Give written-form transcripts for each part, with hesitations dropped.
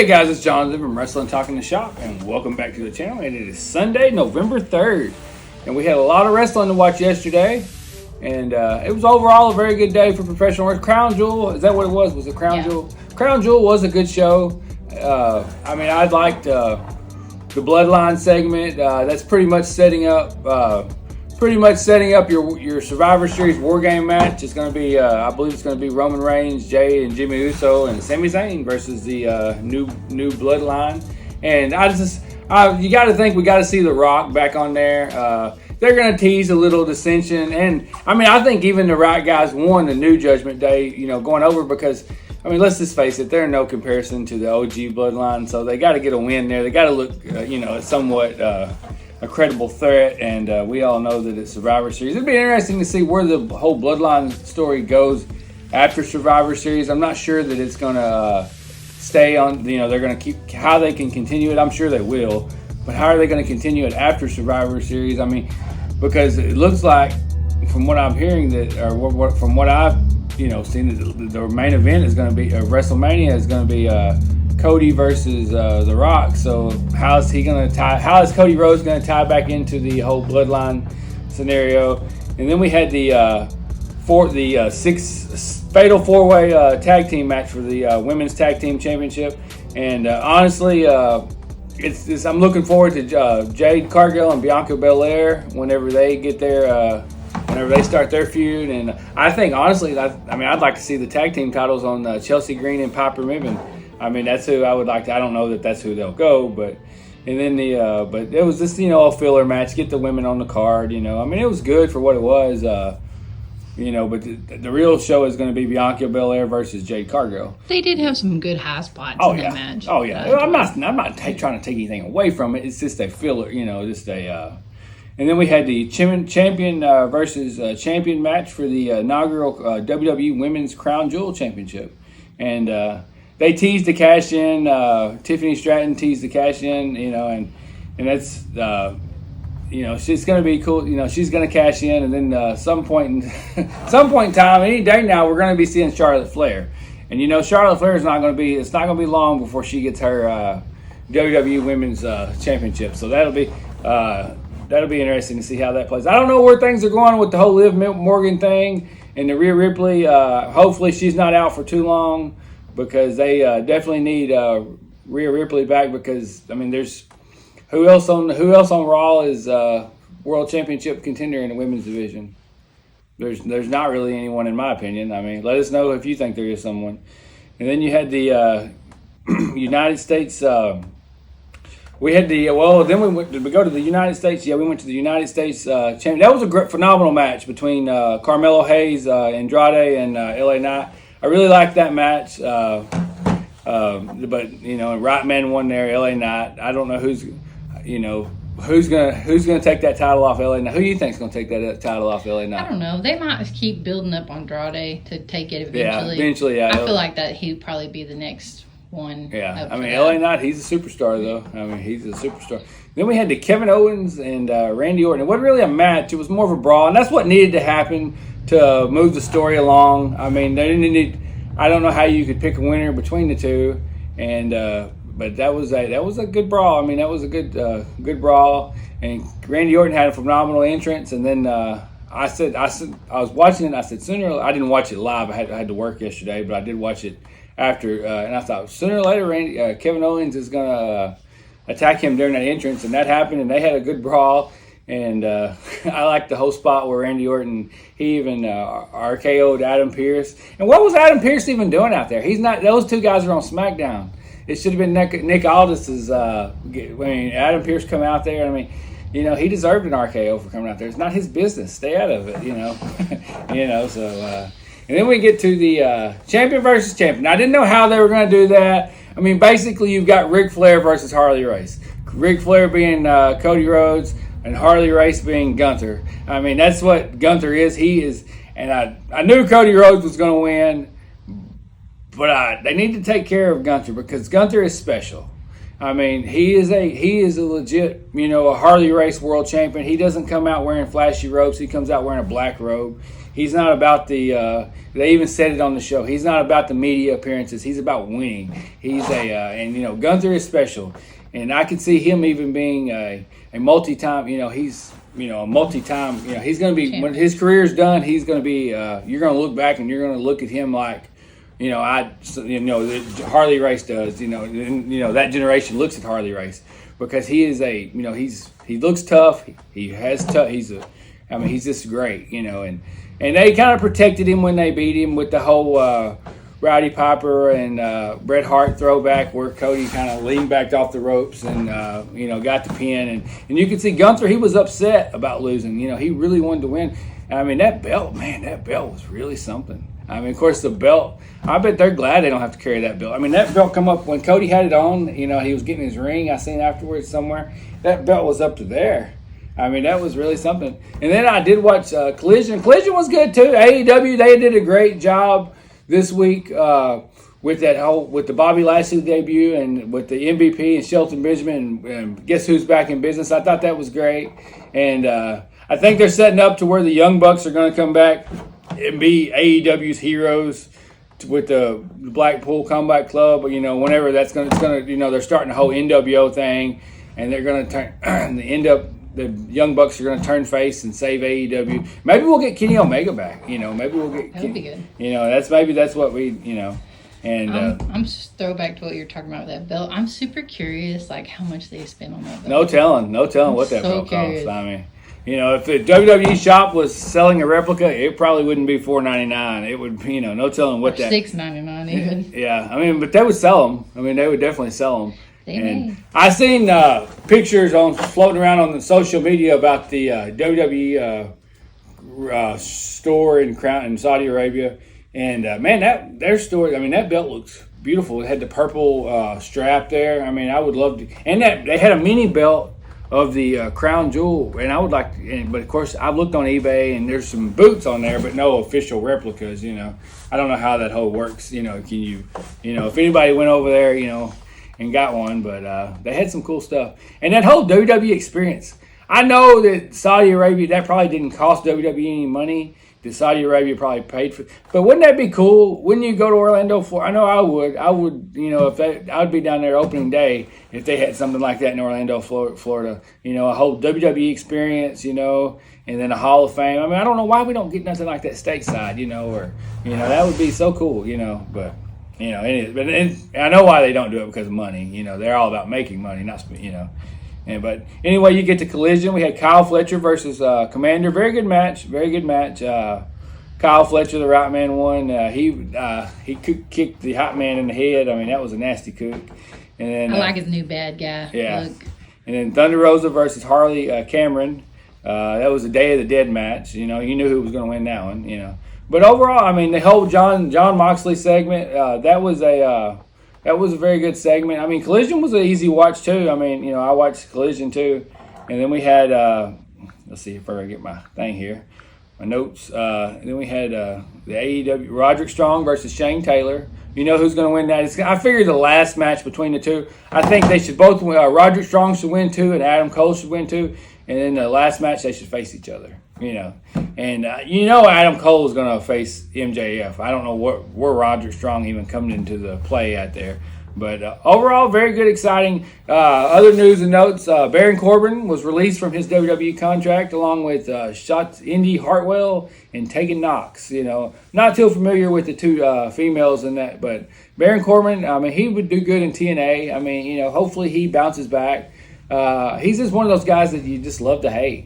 Hey guys, it's Jonathan from Wrestling Talking the Shop, and welcome back to the channel. And it is Sunday, November 3rd, and we had a lot of wrestling to watch yesterday, and it was overall a very good day for professional wrestling. Crown Jewel, is that what it was? Was it Crown Jewel? Crown Jewel was a good show. I liked the Bloodline segment. That's pretty much setting up your Survivor Series War Game match. It's going to be, I believe it's going to be Roman Reigns, Jay, and Jimmy Uso, and Sami Zayn versus the new Bloodline. And you got to think we got to see The Rock back on there. They're going to tease a little dissension, and I think even the right guys won the New Judgment Day. Going over because. Let's just face it, they're no comparison to the OG Bloodline, so they got to get a win there. They got to look, somewhat a credible threat, and we all know that it's Survivor Series. It'd be interesting to see where the whole Bloodline story goes after Survivor Series. I'm not sure that it's going to stay on, they're going to keep, how they can continue it, I'm sure they will, but how are they going to continue it after Survivor Series? Because it looks like, from what I'm hearing, from what I've seeing the main event is going to be WrestleMania is going to be Cody versus The Rock. So how is Cody Rhodes going to tie back into the whole Bloodline scenario? And then we had the six fatal four-way tag team match for the women's tag team championship. And honestly, I'm looking forward to Jade Cargill and Bianca Belair whenever they get their. Whenever they start their feud, and I think honestly, I'd like to see the tag team titles on Chelsea Green and Piper Niven. That's who I would like to. I don't know that that's who they'll go, but it was just a filler match. Get the women on the card. It was good for what it was. But the real show is going to be Bianca Belair versus Jade Cargill. They did have some good high spots in that match. Oh yeah, I'm not trying to take anything away from it. It's just a filler. And then we had the champion versus champion match for the inaugural WWE Women's Crown Jewel Championship. And they teased the cash in. Tiffany Stratton teased the cash in, and that's, she's going to be cool. She's going to cash in. And then some point in time, any day now, we're going to be seeing Charlotte Flair. And, Charlotte Flair it's not going to be long before she gets her WWE Women's Championship. So that'll be interesting to see how that plays. I don't know where things are going with the whole Liv Morgan thing and the Rhea Ripley. Hopefully she's not out for too long because they definitely need Rhea Ripley back because there's who else on Raw is world championship contender in the women's division. There's not really anyone in my opinion. Let us know if you think there is someone. And then you had the United States. We had then we go to the United States. Yeah, we went to the United States champion. That was a phenomenal match between Carmelo Hayes, Andrade, and LA Knight. I really liked that match. But right man won there, LA Knight. I don't know who's gonna take that title off LA Knight. Who do you think's gonna take that title off LA Knight? I don't know. They might keep building up Andrade to take it eventually. Yeah, eventually. Yeah, I feel like that he'd probably be the next one. Yeah, LA Knight, he's a superstar though. He's a superstar. Then we had the Kevin Owens and Randy Orton. It wasn't really a match. It was more of a brawl, and that's what needed to happen to move the story along. They didn't need. I don't know how you could pick a winner between the two, and but that was a good brawl. That was a good brawl, and Randy Orton had a phenomenal entrance. And then I was watching it. And I said I didn't watch it live. I had to work yesterday, but I did watch it after, and I thought sooner or later Kevin Owens is going to attack him during that entrance, and that happened, and they had a good brawl, and I liked the whole spot where Randy Orton, he even RKO'd Adam Pearce. And what was Adam Pearce even doing out there? Those two guys are on SmackDown. It should have been Nick Aldis's, Adam Pearce come out there, he deserved an RKO for coming out there. It's not his business. Stay out of it, so... And then we get to the champion versus champion. Now, I didn't know how they were going to do that. Basically, you've got Ric Flair versus Harley Race. Ric Flair being Cody Rhodes and Harley Race being Gunther. That's what Gunther is. He is, and I knew Cody Rhodes was going to win, but they need to take care of Gunther because Gunther is special. He is a legit, a Harley Race world champion. He doesn't come out wearing flashy robes. He comes out wearing a black robe. He's not about the. They even said it on the show. He's not about the media appearances. He's about winning. He's and Gunther is special, and I can see him even being a multi-time. He's a multi-time. He's going to be when his career's done. He's going to be. You're going to look back and you're going to look at him like. Harley Race does. That generation looks at Harley Race because he is he looks tough. He has tough. He's just great. And they kind of protected him when they beat him with the whole Rowdy Piper and Bret Hart throwback where Cody kind of leaned back off the ropes and got the pin and you can see Gunther. He was upset about losing. He really wanted to win. That belt, man, that belt was really something. Of course, the belt, I bet they're glad they don't have to carry that belt. That belt come up when Cody had it on, he was getting his ring. I seen afterwards somewhere. That belt was up to there. That was really something. And then I did watch Collision. Collision was good, too. AEW, they did a great job this week with the Bobby Lashley debut and with the MVP and Shelton Benjamin and Guess Who's Back in Business. I thought that was great. And I think they're setting up to where the Young Bucks are going to come back and be AEW's heroes with the Blackpool Combat Club, whenever they're starting a whole NWO thing, and they're going to turn the Young Bucks are going to turn face and save AEW. Maybe we'll get Kenny Omega back. Maybe we'll get. That would be good. That's what we. And I'm just throwback to what you're talking about with that belt. I'm super curious, how much they spent on that belt. No telling what that belt costs. If the WWE shop was selling a replica, it probably wouldn't be $4.99. It would be, no telling what that. $6.99 even. Yeah, but they would sell them. They would definitely sell them. And I seen pictures floating around on the social media about the WWE store in Saudi Arabia, and their store. That belt looks beautiful. It had the purple strap there. I would love to. And that they had a mini belt of the crown jewel, and I would like to, but of course I've looked on eBay and there's some boots on there, but no official replicas. I don't know how that whole works. Can you, if anybody went over there, and got one, but they had some cool stuff. And that whole WWE experience, I know that Saudi Arabia, that probably didn't cost WWE any money. That Saudi Arabia probably paid for, but wouldn't that be cool? Wouldn't you go to Orlando, Florida? I know I would. I would be down there opening day if they had something like that in Orlando, Florida. A whole WWE experience, and then a Hall of Fame. I don't know why we don't get nothing like that stateside, that would be so cool, but. And I know why they don't do it because of money. They're all about making money, not. But anyway, you get to Collision. We had Kyle Fletcher versus Commander. Very good match. Kyle Fletcher, the right man, won. He kicked the hot man in the head. That was a nasty cook. And then I like his new bad guy. Yeah. Look. And then Thunder Rosa versus Harley Cameron. That was a Day of the Dead match. You knew who was going to win that one. But overall, the whole John Moxley segment, that was a very good segment. Collision was an easy watch too. I watched Collision too, and then we had let's see if I get my thing here, my notes. And then we had the AEW Roderick Strong versus Shane Taylor. Who's going to win that? I figured the last match between the two. I think they should both win. Roderick Strong should win two, and Adam Cole should win two. And then the last match they should face each other. And Adam Cole is going to face MJF. I don't know where Roderick Strong even coming into the play out there. But overall, very good, exciting. Other news and notes, Baron Corbin was released from his WWE contract along with Indy Hartwell and Tegan Knox. Not too familiar with the two females in that, but Baron Corbin, he would do good in TNA. Hopefully he bounces back. He's just one of those guys that you just love to hate,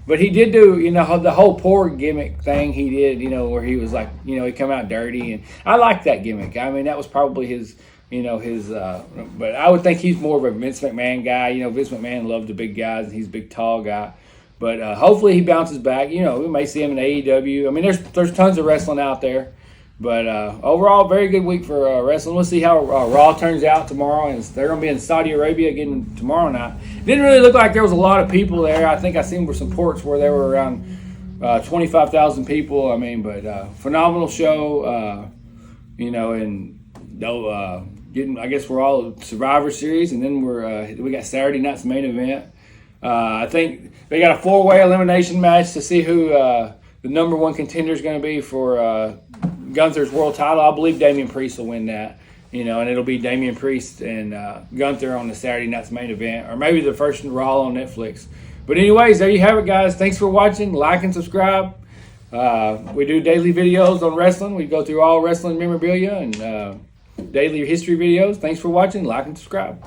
But he did do, the whole poor gimmick thing he did, where he was like, he come out dirty, and I like that gimmick. That was probably his, but I would think he's more of a Vince McMahon guy. Vince McMahon loved the big guys, and he's a big, tall guy. But hopefully he bounces back. We may see him in AEW. There's tons of wrestling out there. But overall, very good week for wrestling. We'll see how Raw turns out tomorrow. And they're going to be in Saudi Arabia again tomorrow night. Didn't really look like there was a lot of people there. I think I seen some reports where there were around 25,000 people. But phenomenal show. And I guess we're all Survivor Series, and then we got Saturday night's main event. I think they got a 4-way elimination match to see who the number one contender is going to be for Gunther's world title. I believe Damian Priest will win that. And it'll be Damian Priest and Gunther on the Saturday night's main event, or maybe the first Raw on Netflix. But anyways, there you have it, guys. Thanks for watching. Like and subscribe. We do daily videos on wrestling. We go through all wrestling memorabilia and daily history videos. Thanks for watching. Like and subscribe.